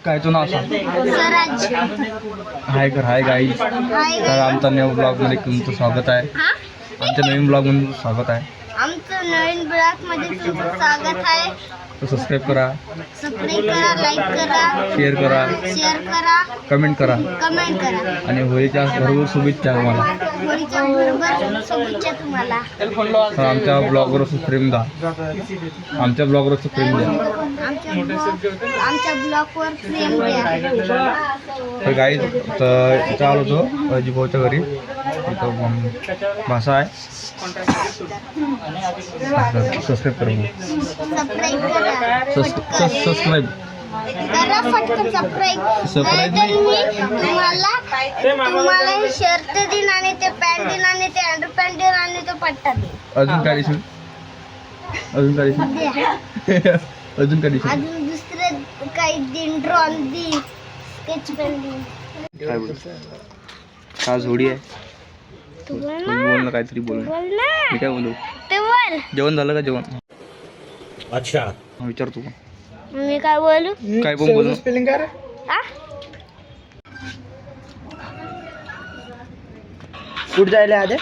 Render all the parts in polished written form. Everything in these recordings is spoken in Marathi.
काय तू नाव सांग. स्वराज. Hi guys. तर आमच्या नवीन ब्लॉगमध्ये तुमचं स्वागत आहे. आमच्या नवीन ब्लॉगमध्ये तुमचं स्वागत आहे. आमचं नवीन ब्लॉगमध्ये तुमचं स्वागत आहे. तर सबस्क्राईब करा, लाईक करा, शेअर करा, कमेंट करा आणि होळीच्या सर्व शुभेच्छा तुम्हाला. होळीच्या बरोबर शुभेच्छा तुम्हाला. तर आमच्या ब्लॉगवर प्रेम द्या. आमच्या ब्लॉगवर प्रेम द्या. आमच्या ब्लॉगवर प्रेम द्या. तर गाईज तर इथं आलो होतो अजिभाऊच्या घरी. इथं भाषा आहे. सबस्क्राईब करा. सबस्क्राईब करा पटकन सबस्क्राईब. तुम्हाला हे शर्ट देईन आणि ते पॅन्ट देईन आणि ते अंडरपॅन्ट देईन आणि तो पट्टा देईन. अजून काय दिसेल? अजून दुसरे काही देईन. ड्रॉन देईन, स्केच पेन देईन. काय बोल? का जोडी आहे? तू बोल बोल ना, काहीतरी बोल. मी काय बोलू? ते बोल. जेवण झालं का? जेवण अच्छा विचारतो. मी काय बोलू? काय पण बोलू. स्पेलिंग काय रे? आ? कुठं जायला आधे?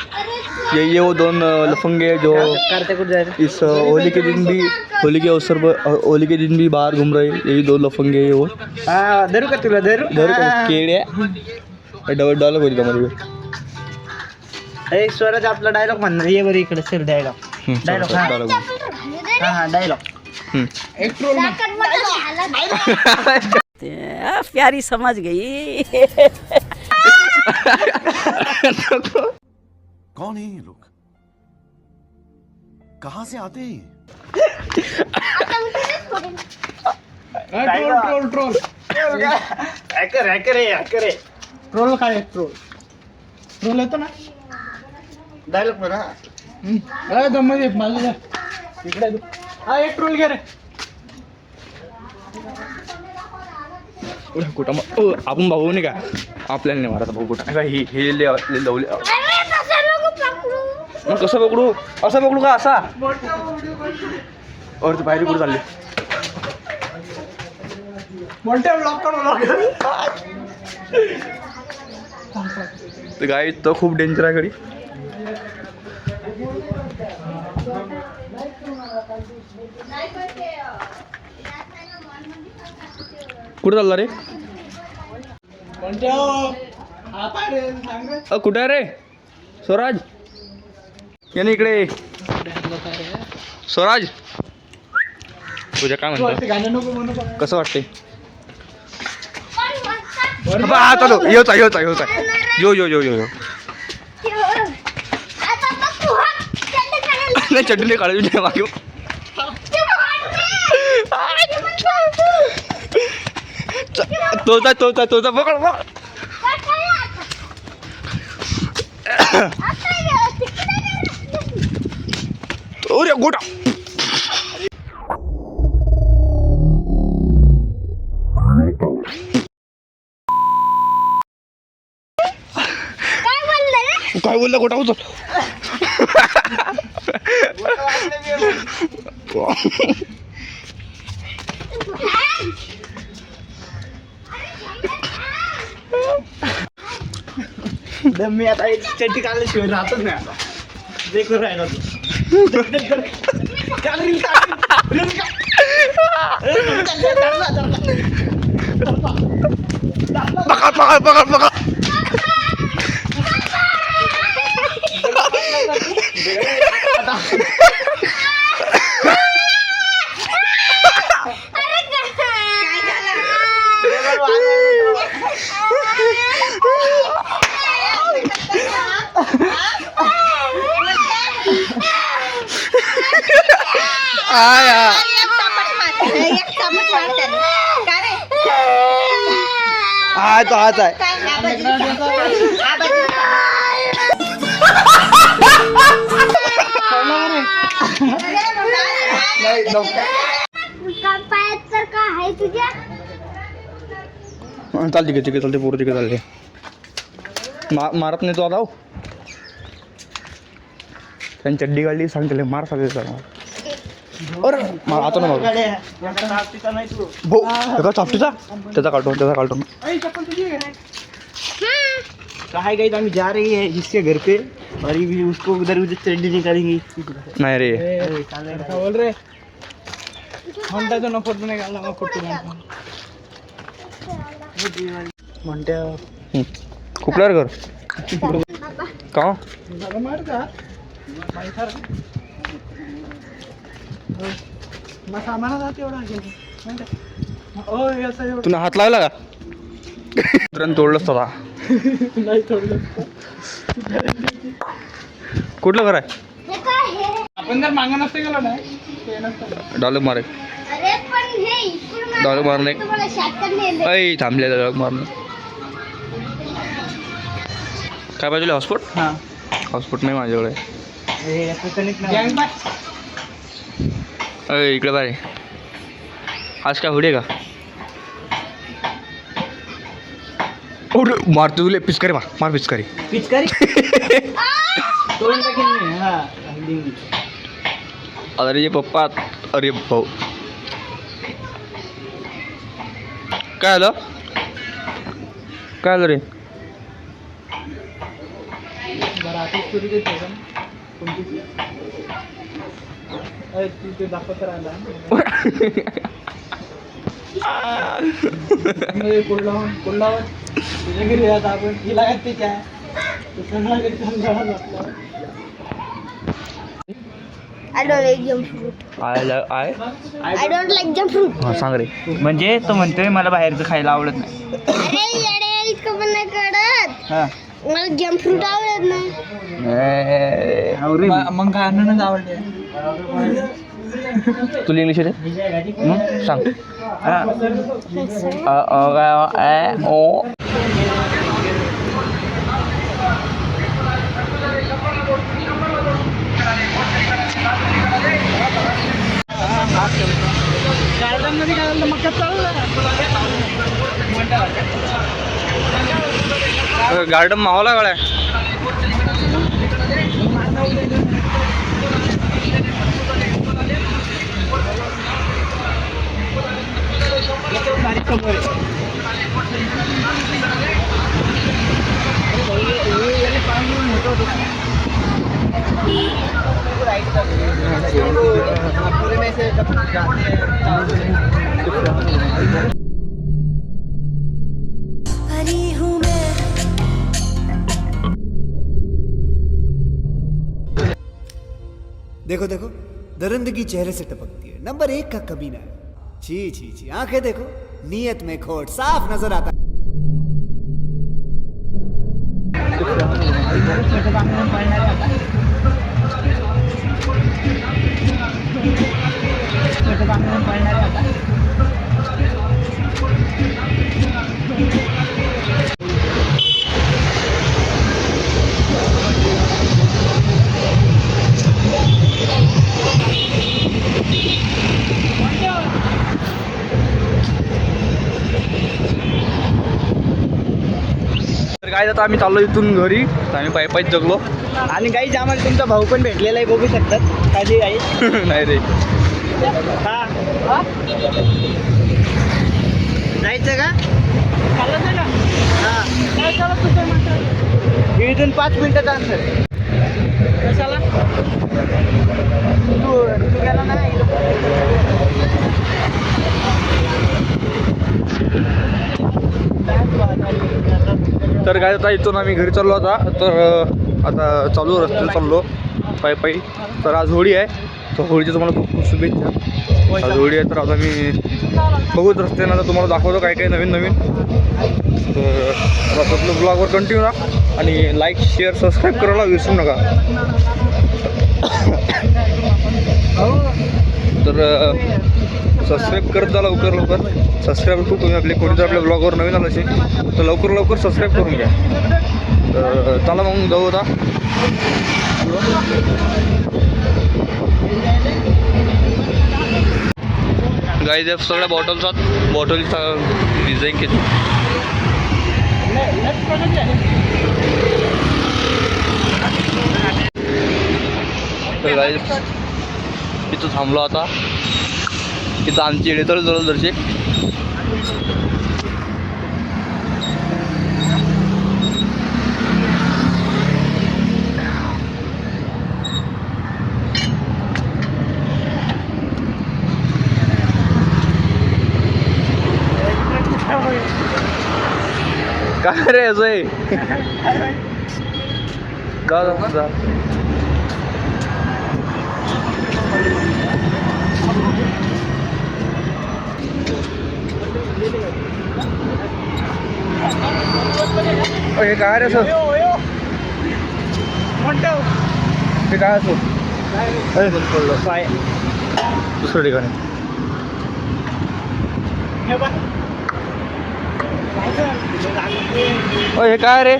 ये वो दोन लफंगे जो करते कुठं जायला? इस होली के दिन भी बाहर घूम रहे. यही दो लफंगे है वो. हा धरू का तुला धरू केड़े डबल डॉलर होईल का मध्ये. ए स्वराज आपला डायलॉग म्हणणार. ये बरं इकडे सर डायलॉग. डायलॉग हा डायलॉग. प्यारी समझ गई. कौन है ये लोग? कहां से आते हैं? ट्रोल हॅकर हॅकर आहे. ट्रोल काय ट्रोल येतो ना. डायलॉग म्हणा. दमध्ये माझं इकडे हा एक ट्रोल घे रे. कुठं आपण भाऊ नाही का? आपल्याला नाही मारायचा भाऊ कुठं का? हे लवले. मग कसं पकडू? असं पकडू का? असा और ते बाहेर कुठं चालले? मोठ्या ब्लॉक करून तर गाई तो खूप डेंजर आहे घडी. कुठं चालला रे? कुठं आहे रे स्वराज? ये ना इकडे. स्वराज तुझ्या काय म्हणतो? कसं वाटते? चलो येऊचा यो नाही चटणी काढायची नाही मागे. तोचा पकड. अरे गोटा. काय बोलला गोटा होतो? मी आता चड्डी काढल्याशिवाय राहतच नाही. आता जे करू राहिला पकड. तो हाच आहे. चालते की चालते पोरं तिकडे चालले. मारत नाही तो आता. त्यांनी चड्डी काढली सांगते मार सांगते. अरे आता ना मग भाऊ एका चापटीचा त्याचा काढतो कहा गई हम जा रही है जिसके घर पे और ये उसको उधर चड्डी निकालेंगे नाही रे बोल रहे म्हणता तो फोटो नाही काढला मग फोटो म्हणत्या कुठला रे घर का मारता मग सामान जाते एवढा तुला हात लावला का तुरंत तोडलंच होता नाही थोडं कुठलं घर आहे हे काय हे आपण जर मागा नसते गेलो ना ते नसतं डायलॉग मारे अरे पण हे इकडून डायलॉग मारणे तुम्हाला शॉर्टकट नेले ऐ थांबलेलं डायलॉग मारणे काय पाहिजे हॉटस्पॉट हां हॉटस्पॉट नाही माझ्याकडे गँग बाय अय इकडे बारे आज काय होडी का ओढ मारतो तुले पिचकारी मार पिचकारी पिचकारी तोडून टाकीन मी हां डिंगी अरे पप्पा अरे भाऊ काय आलं रे बरं आता सुरू देते का कोणती अरे तू ते दाखवत राहिला कोल्हावर तुझ्या घरी आता आपण तिला काय ते काय I don't like junk food. I I don't like junk food. हां सांग रे म्हणजे तो म्हणतोय मला बाहेरचं खायला आवडत नाही अरे येडे इतकं पण नाही कळत. हा मला जंक फ्रूट आवडत नाही. मग काय अननस आवडते तुला इंग्लिश येते सांग ओ गार्डन मध्ये काय मग गार्डन माहोला गळ्या देखो देखो दरिंदगी चेहरे से टपकती है। नंबर 1 का कमीना है। छी छी छी आंखें देखो नीयत में खोट साफ नजर आता है। काय आता आम्ही चाललो इथून घरी तर आम्ही पायी जगलो आणि काही आम्हाला तुमचा भाऊ पण भेटलेला आहे बघू शकतात खाली काही नाही रे हा जायचं का हां इथून 5 मिनिटाचं अंतर कशाला तू गेला ना तर काय आता इथून आम्ही घरी चाललो आता तर आता चालू रस्ते चाललो पायी तर आज होळी आहे तर होळीची तुम्हाला खूप खूप शुभेच्छा आज होळी आहे तर आता मी बघूच रस्त्यानं आता तुम्हाला दाखवतो काय काय नवीन तर आता ब्लॉगवर कंटिन्यू राहा आणि लाईक शेअर सबस्क्राईब करायला विसरू नका तर सबस्क्राईब करत जा लवकर सबस्क्राईब खूप तुम्ही आपले कोणी जर आपल्या ब्लॉगवर नवीन आलं असेल तर लवकर सबस्क्राईब करून घ्या तर चला मग जाऊ आता गाईज सगळ्या बॉटलचा डिझाईन केली तर गाईज इथं थांबलो आता. इथं आमची येणे तर जवळ दर्शक काय रे असं जा. हे काय रे असं हे काय असं पाय दुसऱ्या ठिकाणी हे काय रे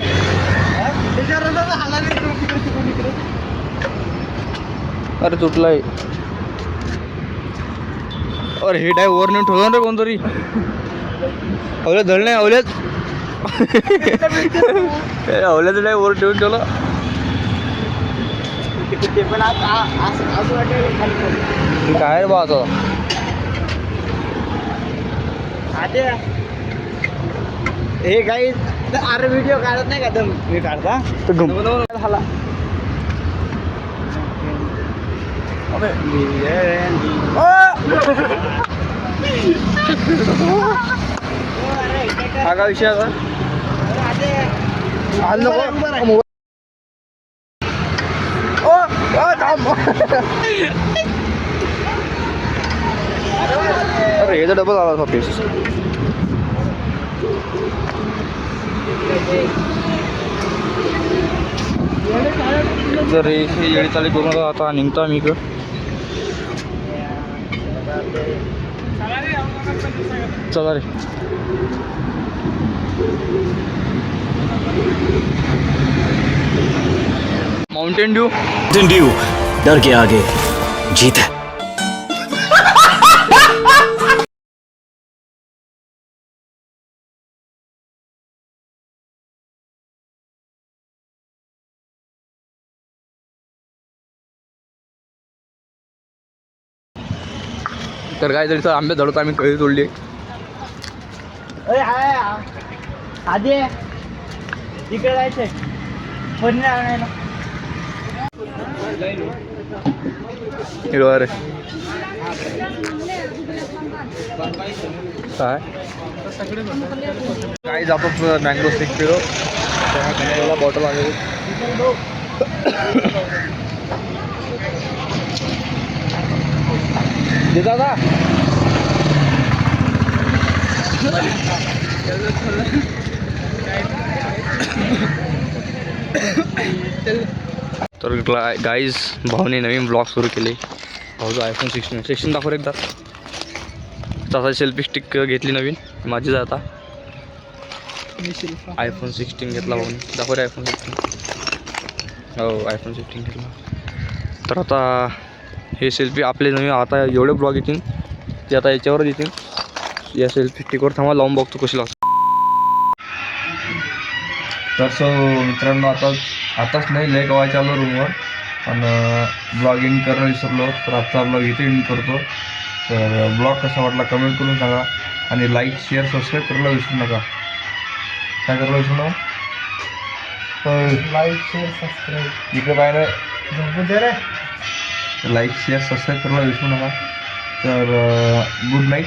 अरे तुटलाय. अरे हे डाय वर नेऊन ठेवलं रे कोणतरी. अवल्यात धळ नाही अवल्यात अवल्याचं डाय वर ठेवून ठेवलं. ते पण असं वाटेल काय रे बा आता हे काही अरे व्हिडिओ काढत नाही का दम मी काढता तर गम झाला हा का विषय आता हाल नको. अरे हे तर डबल आला होता पीस. जर हे येळी चाली करून आता निघतो आम्ही इकडं. चला रे माउंटेन ड्यू. ड्यू डर के आगे जीत है. तर काय तरी आंबे धडतो आम्ही कळी तोडली. आधी तिकडे जायचंय पण आणायला हिरवा रे काय काय जातो मँगो स्टिक पिलो त्याला बॉटल आले देता का तर गाईज भाऊने नवीन ब्लॉग सुरू केले. भाऊचं आयफोन 16 दाखव एकदा. तसा सेल्फी स्टिक घेतली नवीन माझी आता आयफोन 16 घेतला भाऊने. दाखव रे आयफोन 16. हो आयफोन 16 घेतला. तर आता हे सेल्फी आपले नवीन आता एवढे ब्लॉग येतील ते आता याच्यावरच येतील. या सेल्फी स्टिकवर थांबा लावून बघतो कशी लागतो. तर मित्रांनो आताच नाही लय कवायच्या आलो रूमवर आणि ब्लॉग एंड करणं विसरलो. तर आजचा ब्लॉग इथे एंड करतो. तर ब्लॉग कसा वाटला कमेंट करून सांगा आणि लाईक शेअर सबस्क्राईब करायला विसरू नका. काय करायला विसरू नका. लाईक शेअर सबस्क्राईब इकडे पाहिलं लाईक शेअर सबस्क्राईब करायला विसरू नका. तर गुड नाईट.